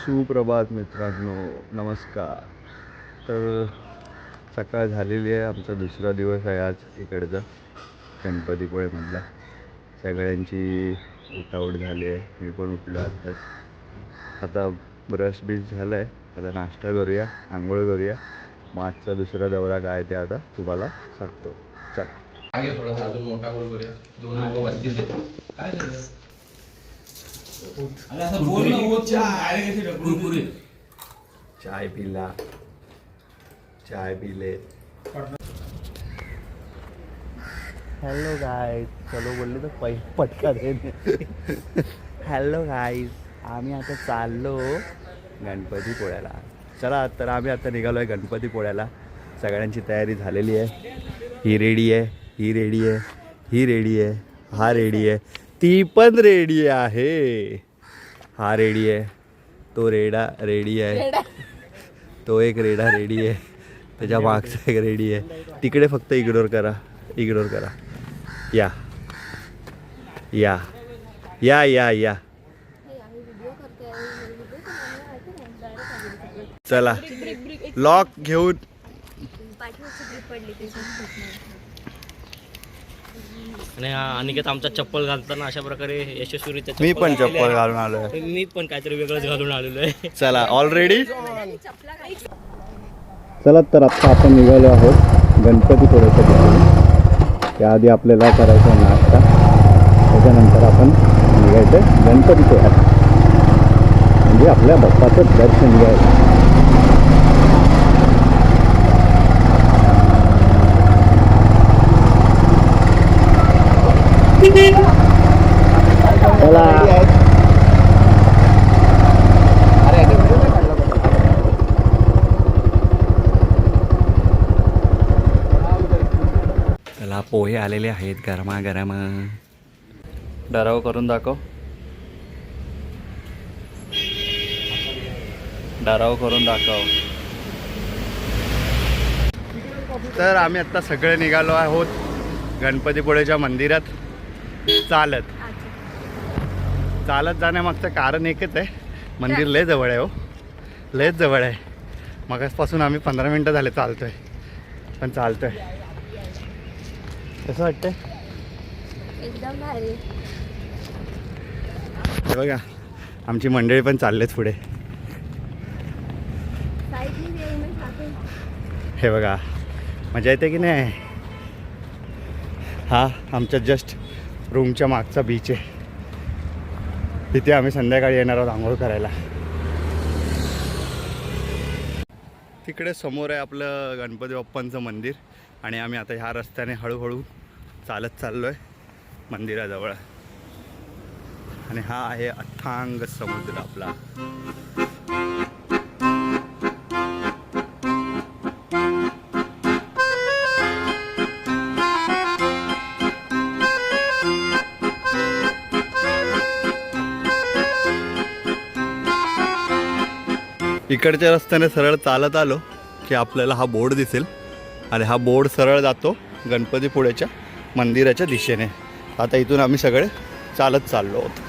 सुप्रभात मित्रांनो, नमस्कार. तर सकाळ झालेली आहे. आमचा दुसरा दिवस आहे आज इकडचा गणपतीपुळेमधला. सगळ्यांची उठाउठ झाली आहे. मी पण उठलो आताच. आता ब्रश बीश झाला आहे. आता नाश्ता करूया, आंघोळ करूया. मग आजचा दुसरा दौरा काय ते आता तुम्हाला सांगतो. चला आगे थोडासा अजून मोठा गोल करूया. दोन लोक बसतील. काय चाय पिला, चाय पिले. हॅलो गाईज, चलो बोलले तर पटका दे. हॅलो गाईज, आम्ही आता चाललो गणपतीपुळ्याला. चला, तर आम्ही आता निघालो आहे गणपतीपुळ्याला. सगळ्यांची तयारी झालेली आहे. ही रेडी आहे, ही रेडी आहे, ही रेडी आहे, हा रेडी आहे, ती पण रेडी आहे. हा रेडी आहे, तो रेडा रेडी आहे, तो एक रेडा रेडी आहे, त्याच्या मागचा एक रेडी आहे. तिकडे फक्त इग्नोर करा, इग्नोर करा. या या या या या चला, लॉक घेऊन. आणि अनिकेत आमचा चप्पल घालताना अशा प्रकारे यशस्वीरित्या मी पण चप्पल घालून आलोय. मी पण काहीतरी वेगळंच घालून आलेलो आहे. चला, ऑलरेडी. चला, तर आता आपण निघालो आहोत गणपतीपुळ्याच्या दिशेने. त्याआधी आपल्याला करायचा नाश्ता, त्याच्यानंतर आपण निघायचं गणपतीपुळ्यात, म्हणजे आपल्या बाप्पाचं दर्शन घ्यायचं. त्याला पोहे आलेले आहेत गरमागरम. डराव करून दाखव, डराव करून दाखव. तर आम्ही आत्ता सगळे निघालो आहोत गणपतीपुळेच्या मंदिरात चालत. चालत जाण्यामागचं कारण एकच आहे, मंदिर लय जवळ आहे. हो, लयच जवळ आहे. मगाचपासून आम्ही 15 मिनटं झाले चालतोय, पण चालतोय. कसं वाटतंय? एकदम भारी. हे बघा, आमची मंडळी पण चाललेत पुढे. हे बघा, मजा येते की नाही. हा आमच्या जस्ट रूमच्या मागचा बीच आहे. तिथे आम्ही संध्याकाळी येणार आहोत आंघोळ करायला. तिकडे समोर आहे आपलं गणपती बाप्पांचं मंदिर, आणि आम्ही आता ह्या रस्त्याने हळूहळू चालत चाललो आहे मंदिराजवळ. आणि हा आहे अथांग समुद्र आपला. इकडच्या रस्त्याने सरळ चालत आलो की आपल्याला हा बोर्ड दिसेल, आणि हा बोर्ड सरळ जातो गणपतीपुळेच्या मंदिराच्या दिशेने. आता इथून आम्ही सगळे चालत चाललो आहोत.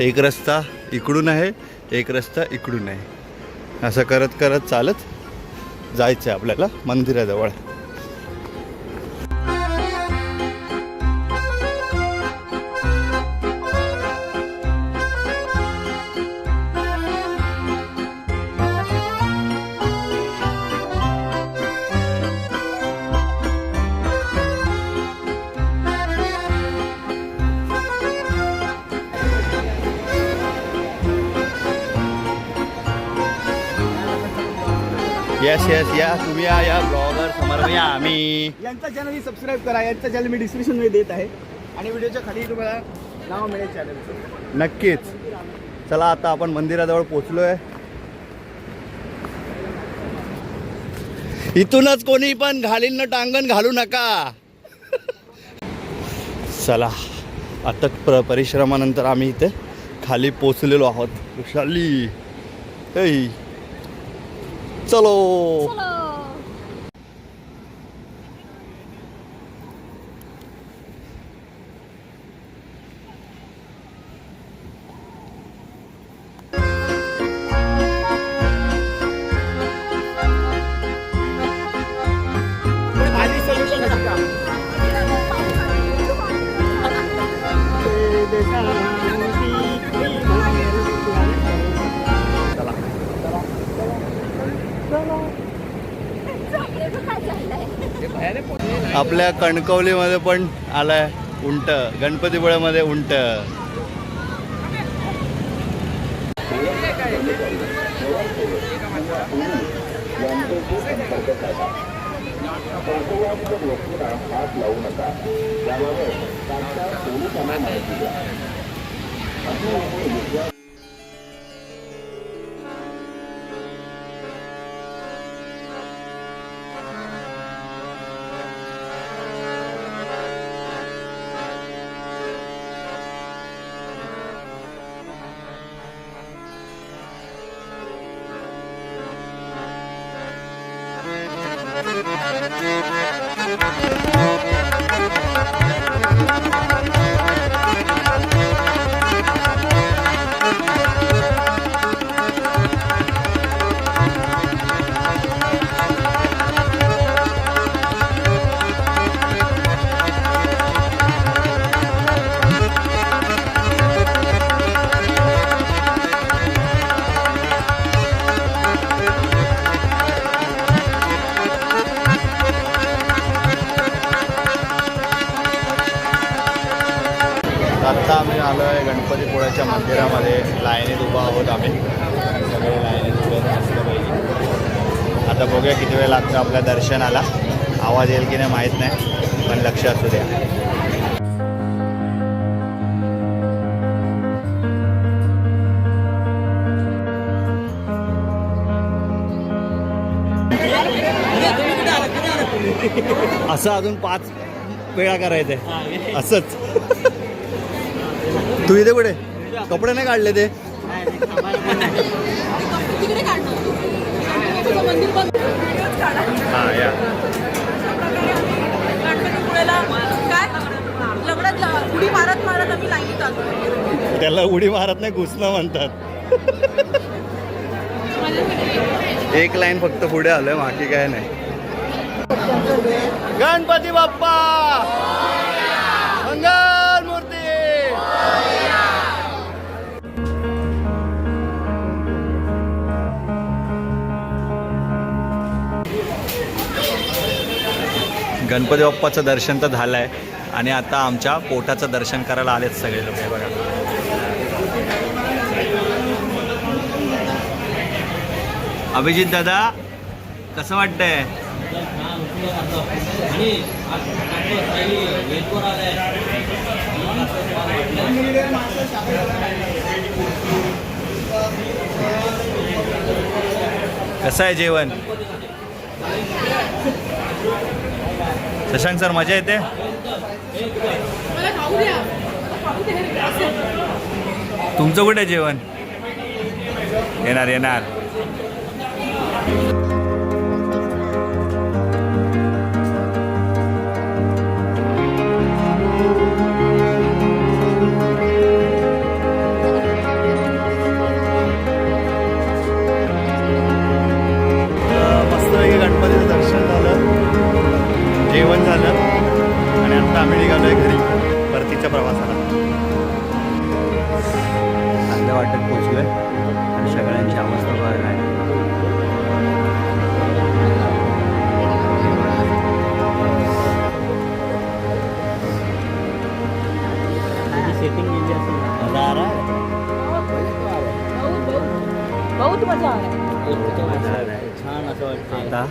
एक रस्ता इकडून आहे, एक रस्ता इकडून आहे. असं करत करत चालत जायचं आहे आपल्याला मंदिराजवळ. येस येस, या तुम्ही या ब्लॉगर समोर या. आम्ही यांचा चॅनल सबस्क्राईब करा. यांचा चॅनल मी डिस्क्रिप्शनमध्ये देत आहे, आणि व्हिडिओच्या खाली तुम्हाला नाव मिळेल चॅनलचं. नक्कीच. चला, आता आपण मंदिराजवळ पोचलोय. इथूनच कोणी पण घालीन न टांगण घालू नका. चला, आता परिश्रमानंतर आम्ही इथे खाली पोचलेलो आहोत. खुशाली, चलो. आहे. आपल्या कणकवलीमध्ये पण आलाय उंट, गणपतीपुळ्यामध्ये उंट. आत्ता आम्ही आलो आहे गणपतीपुळ्याच्या मंदिरामध्ये. लाईनीत उभा आहोत आम्ही सगळे, लाईनीत उभे असलं पाहिजे. आता बघूया किती वेळ लागतो आपल्या दर्शनाला. आवाज येईल की नाही माहीत नाही, पण लक्ष असू द्या. असं अजून 5 वेळा करायचंय असंच. तू इथे कुठे कपडे नाही काढले ते? हां या. उडी मारत मारत आम्ही लाईनीत आलो. त्याला उडी मारत नाही, घुसणं म्हणतात. एक लाईन फक्त पुढे आलोय, बाकी काय नाही. गणपती बाप्पा मंगल मूर्ती. गणपती बाप्पाचं दर्शन तर झालं आहे आणि आता आमच्या पोटाचं दर्शन करायला आलेत सगळे लोक. हे बघा, अभिजित दादा कसं वाटतंय? कसं आहे जेवण? शशांक सर मजा येते? तुमचं कुठे जेवण? येणार येणार. मस्तपैकी गणपतीचं दर्शन झालं, जेवण झालं आणि आता आम्ही निघालोय घरी परतीच्या प्रवासाला. चांगलं वाटत पोचलोय आणि सगळ्यांची अवस्था बघायला आहे. सेटिंग केली असेल बहुत मजा आला. छान असं वाटतं. आता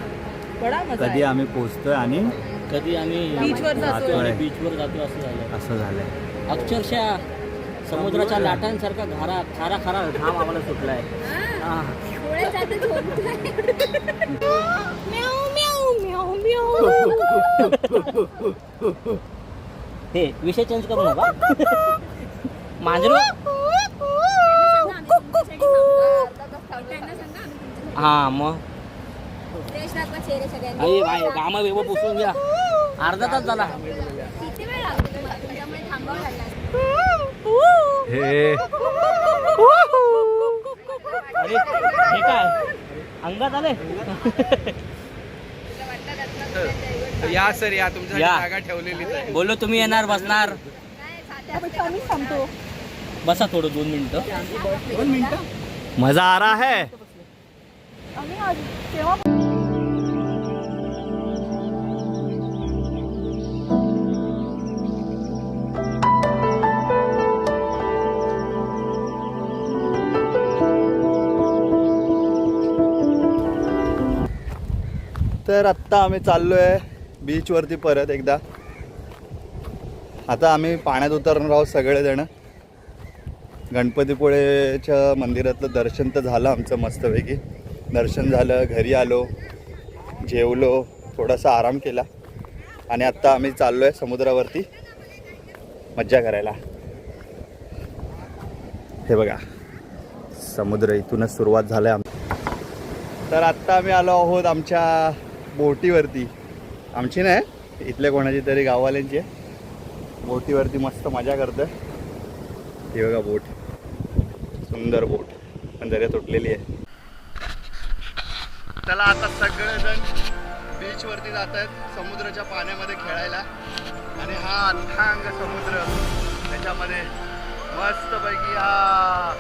बडा मजा कधी आम्ही पोचतोय आणि कधी आम्ही बीचवर जातोय. बीचवर जातो असं झालं. असं झालंय. अक्षरशः समुद्राच्या लाटांसारखा खारा खारा घाम आम्हाला सुटलाय. हे विषय चेंज करू नका. मांजरू हा मग अरे बाय कामा वेगळं पुसून घ्या. अर्धा तास झाला. हे अरे हे काय अंगात आले? या सर या, तुमच्या या. जागा ठेवलेलीच आहे. बोलो तुम्ही येणार बसणार? आम्ही थांबतो. बसा थोडं 2 मिनिटं. 2 मिनिटं. मजा आ रहा है. आम्ही आज तेव्हा तर आत्ता आम्ही चाललो आहे बीचवरती परत एकदा. आता आम्ही पाण्यात उतरणार आहोत सगळेजण. गणपतीपुळेच्या मंदिरातलं दर्शन तर झालं आमचं मस्तपैकी. दर्शन झालं, घरी आलो, जेवलो, थोडासा आराम केला आणि आत्ता आम्ही चाललो आहे समुद्रावरती मज्जा करायला. हे बघा समुद्र, इथूनच सुरुवात झालं आहे तर आत्ता आम्ही आलो आहोत आमच्या बोटीवरती. आमची नाही, इथल्या कोणाची तरी गाववाल्यांची आहे. बोटीवरती मस्त मजा करतोय. हे बघा बोट, सुंदर बोट, पण दर्या तुटलेली आहे. चला आता सगळेजण बीचवरती जात आहेत समुद्राच्या पाण्यामध्ये खेळायला. आणि हा अथांग समुद्र, त्याच्यामध्ये मस्तपैकी हा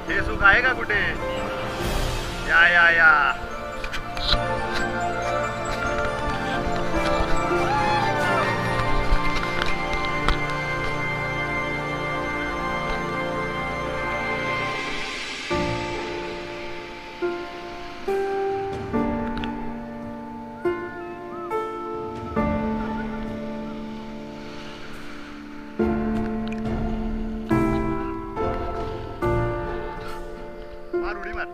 हे सुख आहे का कुठे? या या या मार उडी मार.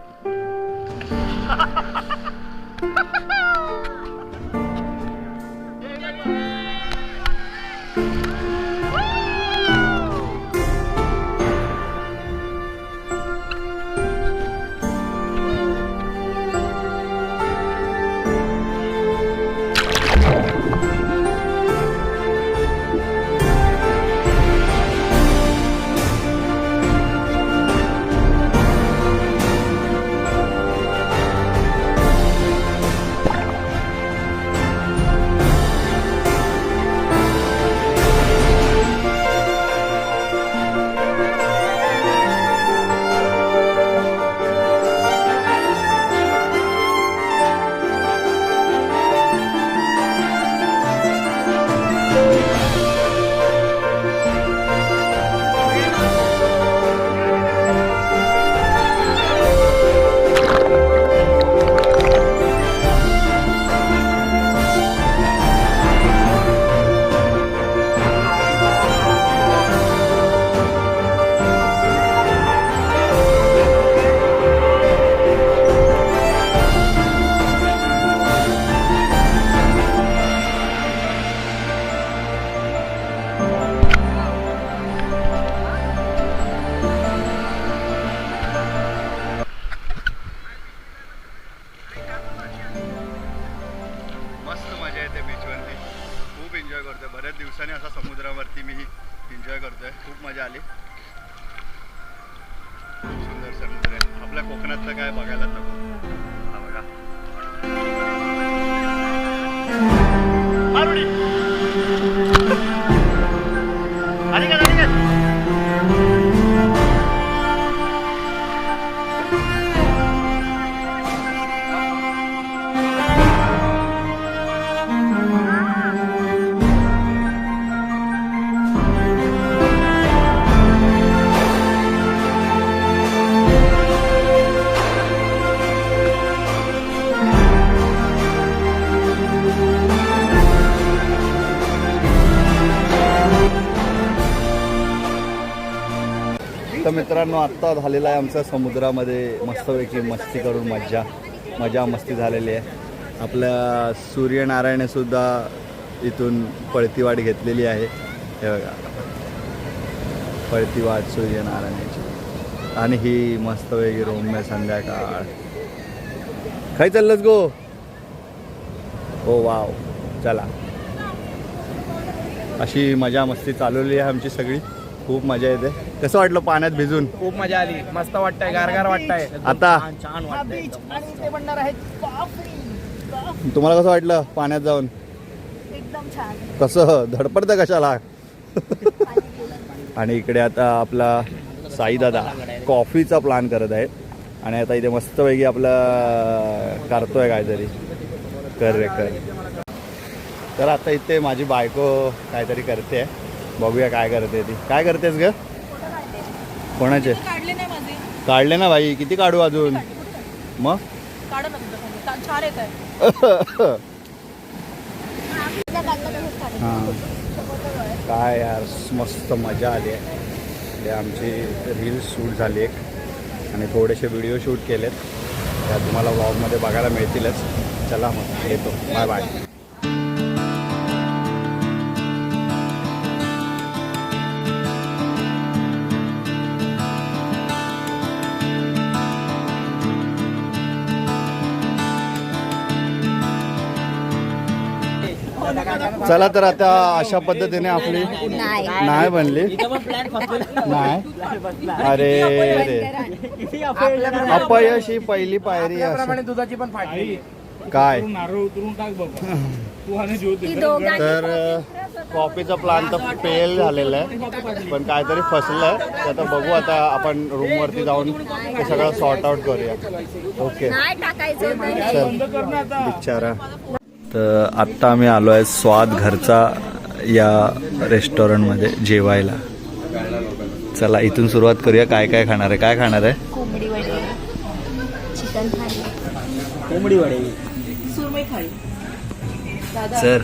मस्त मजा येते बीचवरती. खूप एन्जॉय करतोय. बऱ्याच दिवसांनी असा समुद्रावरती मी एन्जॉय करतोय. खूप मजा आली. खूप सुंदर समुद्र आहे. आपल्या कोकणातलं काय बघायला नको. हा बघा मारुडी. आली का आली का? तर मित्रांनो आत्ता झालेला आहे आमचा समुद्रामध्ये मस्तपैकी मस्ती करून मजा मस्ती झालेली आहे. आपल्या सूर्यनारायणे सुद्धा इथून पळतीवाट घेतलेली आहे. हे बघा पळतीवाट सूर्यनारायणाची. आणि ही मस्तपैकी रम्य संध्याकाळ. काय चाललंच गो? हो वाव. चला अशी मजा मस्ती चालवली आहे आमची सगळी. खूप मजा येते. कसं वाटलं पाण्यात भिजून? खूप मजा आली. मस्त वाटतंय, गारगार वाटतंय. आता छान वाटतंय. आणि ते बनणार आहेत तुम्हाला कसं वाटलं पाण्यात जाऊन? एकदम छान. कसं धडपडतं कशाला? आणि इकडे आता आपला साईदादा कॉफीचा प्लॅन करत आहे. आणि आता इथे मस्तपैकी आपलं करतोय काहीतरी. कर रे कर. तर आता इथे माझी बायको काहीतरी करते. बघूया काय करते ती. काय करतेस ग? कोणाचे काढले नाही माझे. काढले ना भाई, किती काढू अजून मग. काढा ना तुझं खाली. छान येत आहे. हां काय यार मस्त मजा आली आहे. ते आमची रील्स शूट झाली एक आणि थोडेसे व्हिडिओ शूट केलेत, त्या तुम्हाला व्लॉगमध्ये बघायला मिळतीलच. चला मग येतो, बाय बाय. चला तर आता अशा पद्धतीने आपली नाही बनली. नाही अरे रे, अपयश ही पहिली पायरी आहे. दुधाची पण फाटली. काय नारळ उतरून टाक बाबा तू आणि ज्योती. तर कॉफीचा प्लान तर फेल झालेला आहे, पण काहीतरी फसलंय. तर आता बघू, आता आपण रूमवरती जाऊन ते सगळं सॉर्ट आउट करूया. ओके चल बिचारा. तर आत्ता आम्ही आलो आहे स्वाद घरचा या रेस्टॉरंटमध्ये जेवायला. चला इथून सुरुवात करूया. काय काय खाणार आहे, काय खाणार आहे. कोंबडी वडे, चिकन थाली, कोंबडी वडे, सुरमई थाळी. दादा सर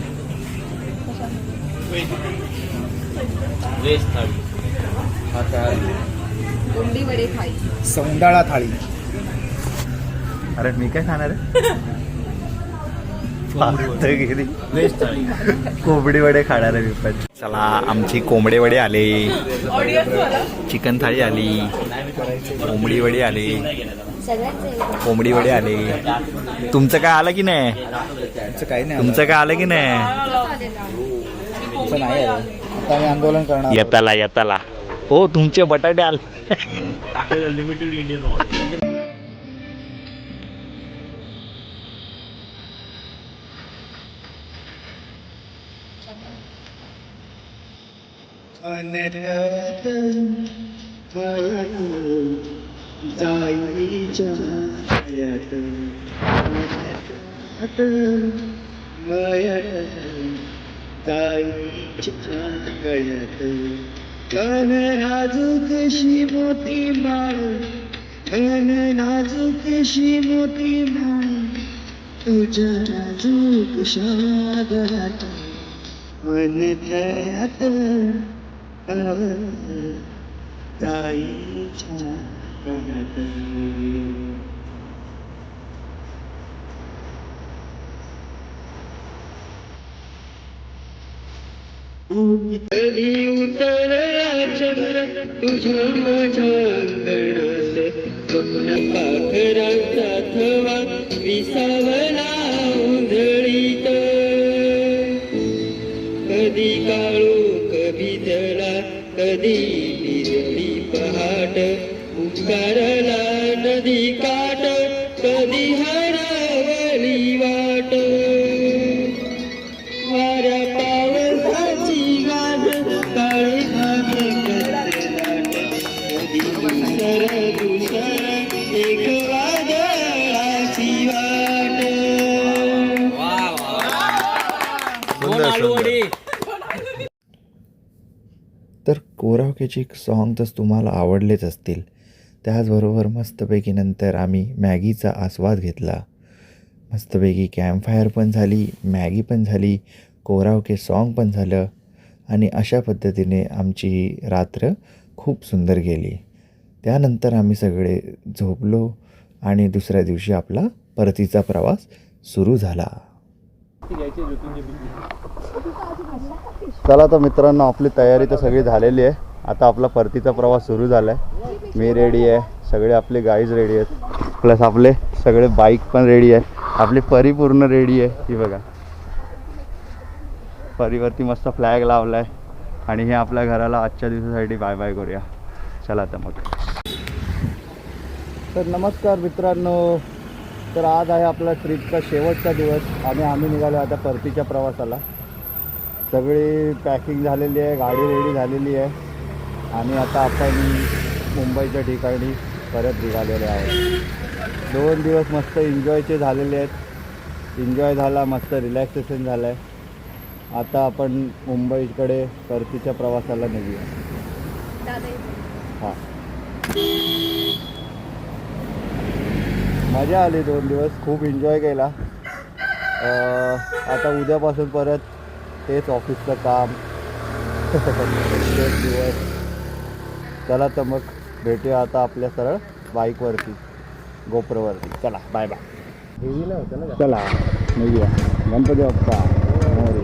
व्हेज थाळी. कोंबडी वडे थाळी. सौंदाळा थाळी. अरे मी काय खाणार आहे. पातळगिरी व्हेज थाळी. कोंबडी वडे खाणार आहे मी पण. चला आमची कोंबडे वडे आले, चिकन थाळी आली, कोंबडी वडे आले, कोंबडी वडे आले. तुमचं काय आलं की नाही. काही नाही तुमचं काय आलं की नाही. आमचं नाही आहे. आता आम्ही आंदोलन करणार. येताला येताला हो तुमचे बटाटे आले. Limited Indian. कान नाजूकशी मोती माळ, कान नाजूकशी मोती माळ, तुझ्या नाजूक सागरात मन तळ्यात ताईच्या गळ्यात. कधी उतरला चंद्र तुझ्या माझ्या अंगणात, स्वप्न पाखरांचा थवा विसावला उधळीत. कधी काळू कधी धळा कधी बिजली पहाट, उकारला नदी काठ कधी हरवली वाट. वाऱ्या पावसाची गाठ काळी धागे कधी दुसर दुसर एक वादळाची वाट. तर कोरावकेची सॉन्ग तर तुम्हाला आवडलेच असतील. त्याचबरोबर मस्तपैकी नंतर आम्ही मॅगीचा आस्वाद घेतला. मस्तपैकी कॅम्पफायर पण झाली, मॅगी पण झाली, कोरावके सॉन्ग पण झालं आणि अशा पद्धतीने आमची रात्र खूप सुंदर गेली. त्यानंतर आम्ही सगळे झोपलो आणि दुसऱ्या दिवशी आपला परतीचा प्रवास सुरू झाला. चला तर मित्रांनो, आपली तयारी तर सगळी झालेली आहे. आता आपला परतीचा प्रवास सुरू झाला आहे. मी रेडी आहे, सगळे आपले गाईज रेडी आहेत, प्लस आपले सगळे बाईक पण रेडी आहे. आपली परी पूर्ण रेडी आहे. ही बघा, परीवरती मस्त फ्लॅग लावला आहे आणि हे आपल्या घराला आजच्या दिवसासाठी बाय बाय करूया. चला तर मग. तर नमस्कार मित्रांनो, तर आज आहे आपला ट्रिपचा शेवटचा दिवस आणि आम्ही निघालो आता परतीच्या प्रवासाला. सगळी पॅकिंग झालेली आहे, गाडी रेडी झालेली आहे आणि आता आपण मुंबईच्या ठिकाणी परत निघालेले आहोत. 2 दिवस मस्त एन्जॉयचे झालेले आहेत. एन्जॉय झाला, मस्त रिलॅक्सेशन झालं आहे. आता आपण मुंबईकडे परतीच्या प्रवासाला निघूया. हां मजा आली 2 दिवस, खूप एन्जॉय केला. आता उद्यापासून परत तेच ऑफिसचं काम. तेच दिवस. चला तर मग भेटूया आता आपल्या सरळ बाईकवरती, गोप्रोवरती. चला बाय बाय. चला निघूया. गणपती बाप्पा मोरया.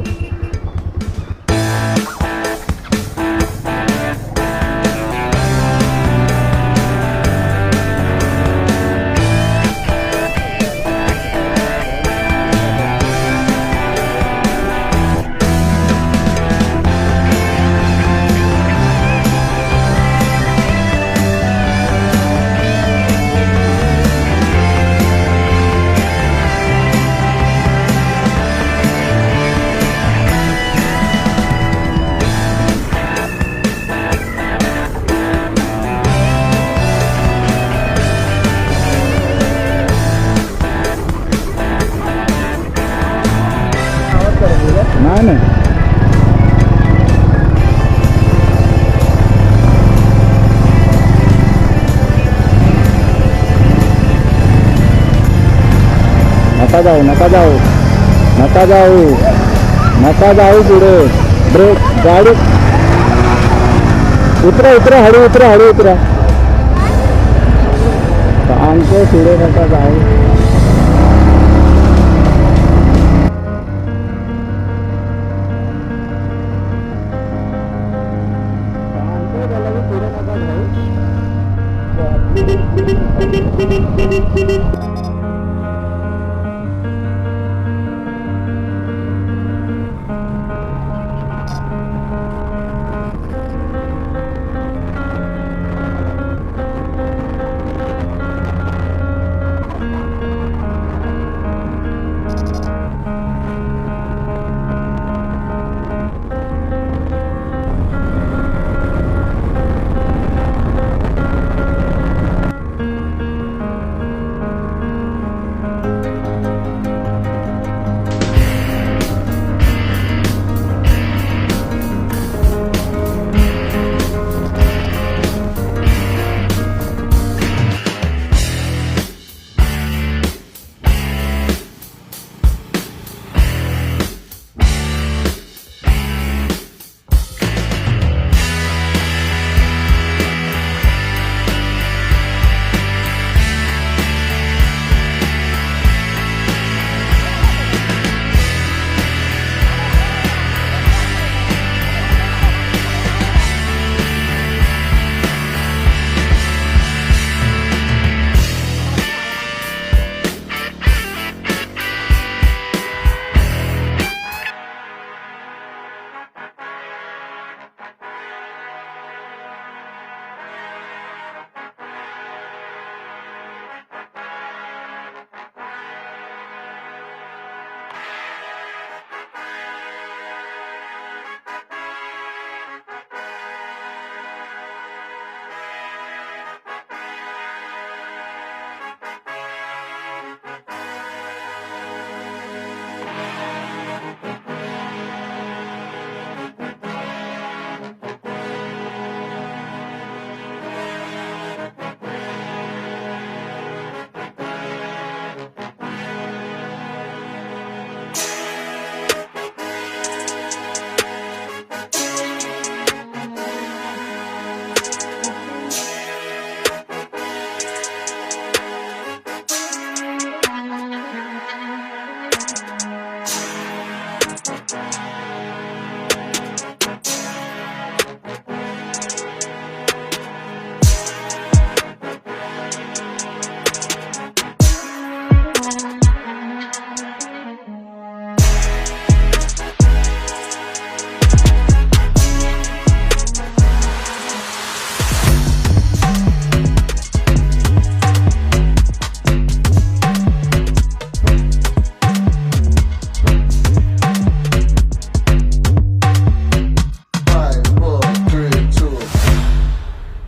नाही नाही नका जाऊ नका जाऊ नका जाऊ नका जाऊ पुढे. ब्रेक गाडी उतरा उतरा हळू उतरा हळू उतरा. सांगतो पुढे नका जाऊ.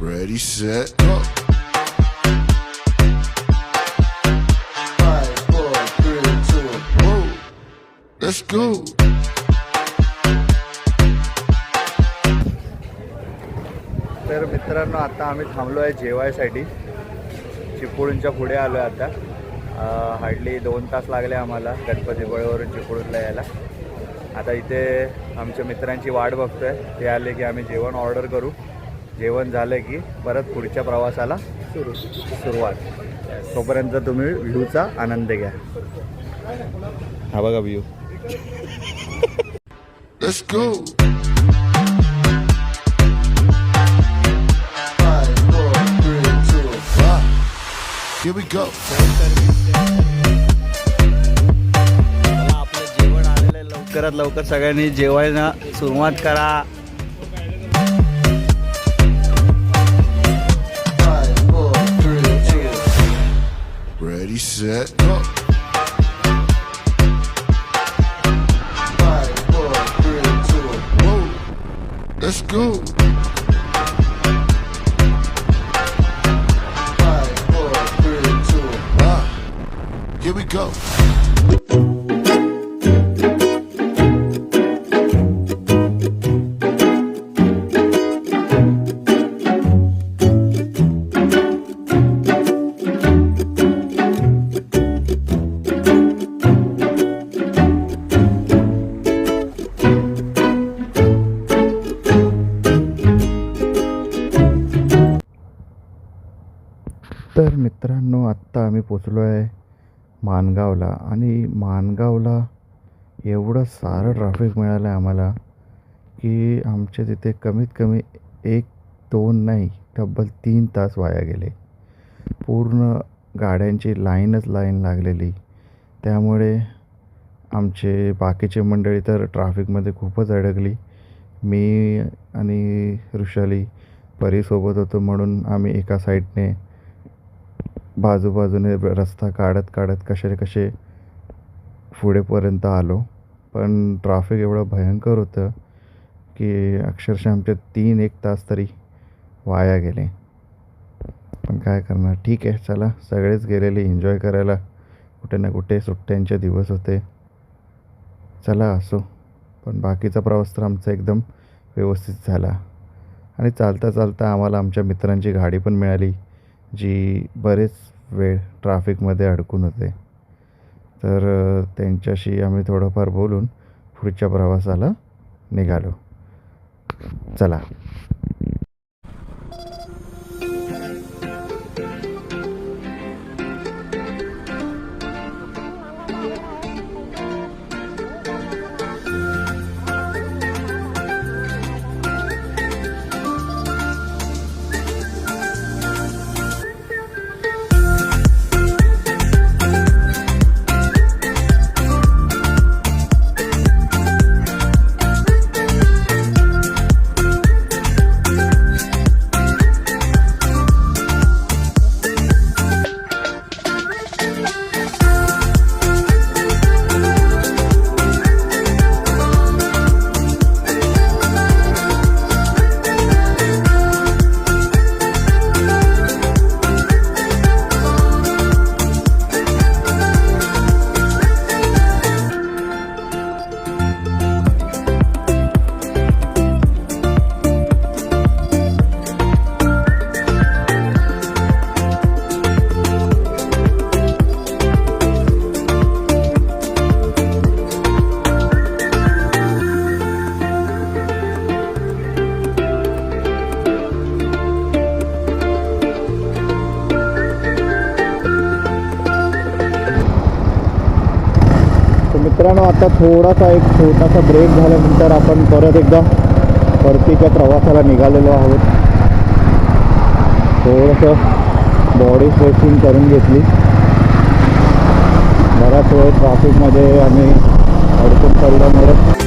Ready, set, go. 5, 4, 3, 2, whoa. Let's go. तर मित्रांनो आता आम्ही थांबलो आहे जेवायसाठी. चिपळूणच्या पुढे आलो आहे आता. हार्डली 2 तास लागले आम्हाला गणपतीपुळेवरून चिपळूणला यायला. आता इथे आमच्या मित्रांची वाट बघतो आहे. ते आले की आम्ही जेवण ऑर्डर करू. जेवण झालं की परत पुढच्या प्रवासाला सुरुवात. तोपर्यंत तुम्ही व्ह्यूचा आनंद घ्या. हा बघा view. Let's go. 5, 4, 3, 2, 1. Here we go. आपलं जेवण आलेलं आहे. लवकरात लवकर सगळ्यांनी जेवायला सुरुवात करा. 5, 4, 3, 2. Ready, set, go. 5, 4, 3, 2. Whoa. Let's go. 5, 4, 3, 2, 1. Here we go. तर मित्रांनो आत्ता आम्ही पोचलो आहे माणगावला. आणि माणगावला एवढं सारं ट्रॅफिक मिळालं आहे आम्हाला की आमच्या तिथे कमीत कमी 1-2 नाही तब्बल 3 तास वाया गेले. पूर्ण गाड्यांची लाईन लागलेली. त्यामुळे आमचे बाकीचे मंडळी तर ट्रॅफिकमध्ये खूपच अडकली. मी आणि ऋषाली परीसोबत होतो म्हणून आम्ही एका साईडने बाजूबाजूने रस्ता काढत कसे पुढेपर्यंत आलो. पण ट्रॅफिक एवढं भयंकर होतं की अक्षरशः आमचे 3-1 तास तरी वाया गेले. पण काय करणार, ठीक आहे चला. सगळेच गेलेले एन्जॉय करायला. कुठे ना कुठे सुट्ट्यांचे दिवस होते. चला असो. पण बाकीचा प्रवास तर आमचा एकदम व्यवस्थित झाला. आणि चालता आम्हाला आमच्या मित्रांची गाडी पण मिळाली जी बरेच वेळ ट्रॅफिकमध्ये अडकून होते. तर त्यांच्याशी आम्ही थोडंफार बोलून पुढच्या प्रवासाला निघालो. चला. मित्रांनो आता थोडासा एक छोटासा ब्रेक झाल्यानंतर आपण परत एकदा परतीच्या प्रवासाला निघालेलो आहोत. थोडंसं बॉडी स्ट्रेचिंग करून घेतली. बराच वेळ ट्रॅफिकमध्ये आम्ही अडकून पडल्यामुळे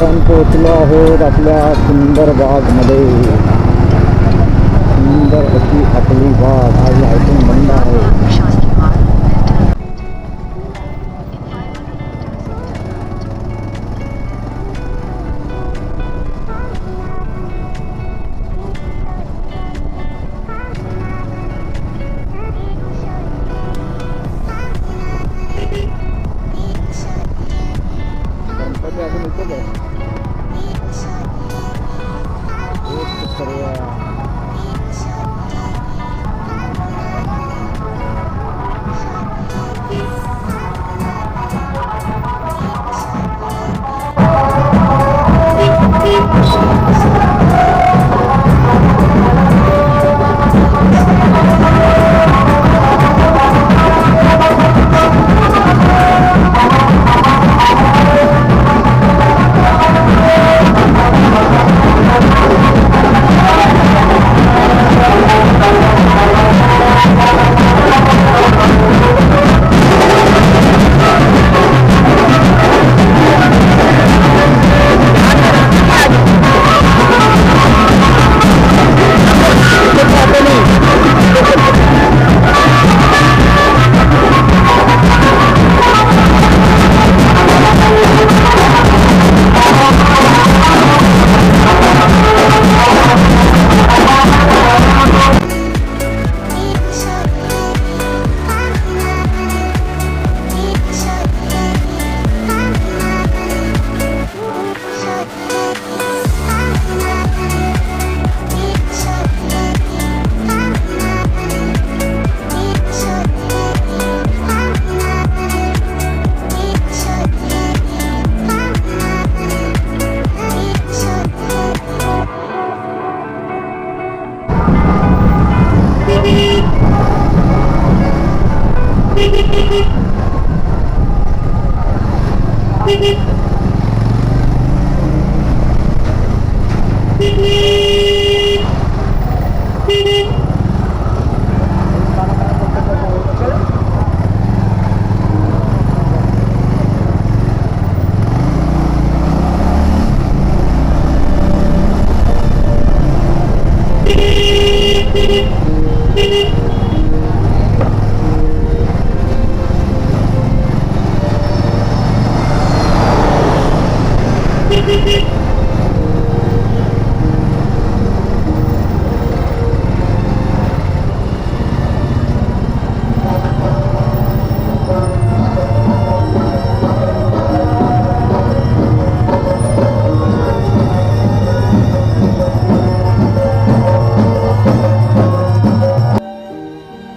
आपण पोहोचलो आहोत आपल्या सुंदर बागमध्ये. सुंदर अशी आपली बाग आज लायटिंग बंद आहे. गणपती अजून इथेच आहे. एक सर्व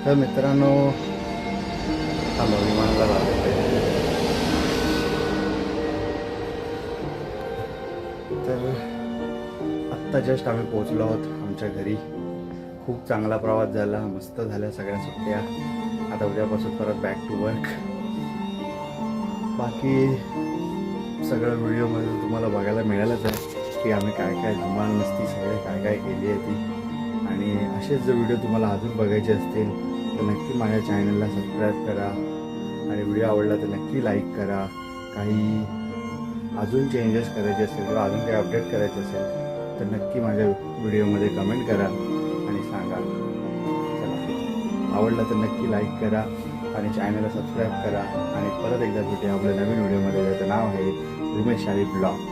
तर मित्रांनो थांबा विमानाला लागले. तर आत्ता जस्ट आम्ही पोहोचलो आहोत आमच्या घरी. खूप चांगला प्रवास झाला, मस्त झाल्या सगळ्या सुट्ट्या. आता उद्यापासून परत बॅक टू वर्क. बाकी सगळं व्हिडिओमध्ये तुम्हाला बघायला मिळालंच आहे की आम्ही काय काय धमाल मस्ती सगळे काय काय केली आहे ती. आणि असेच जर व्हिडिओ तुम्हाला अजून बघायचे असतील तर नक्की माझ्या चॅनलला सबस्क्राईब करा आणि व्हिडिओ आवडला तर नक्की लाईक करा. काही अजून चेंजेस करायचे असतील किंवा अजून काही अपडेट करायचे असेल तर नक्की माझ्या व्हिडिओमध्ये कमेंट करा आणि सांगा. चला, आवडला तर नक्की लाईक करा आणि चॅनलला सबस्क्राईब करा. आणि परत एकदा भेटूया आपल्या नवीन व्हिडिओमध्ये. त्याचं नाव आहे उमेश शाही ब्लॉग.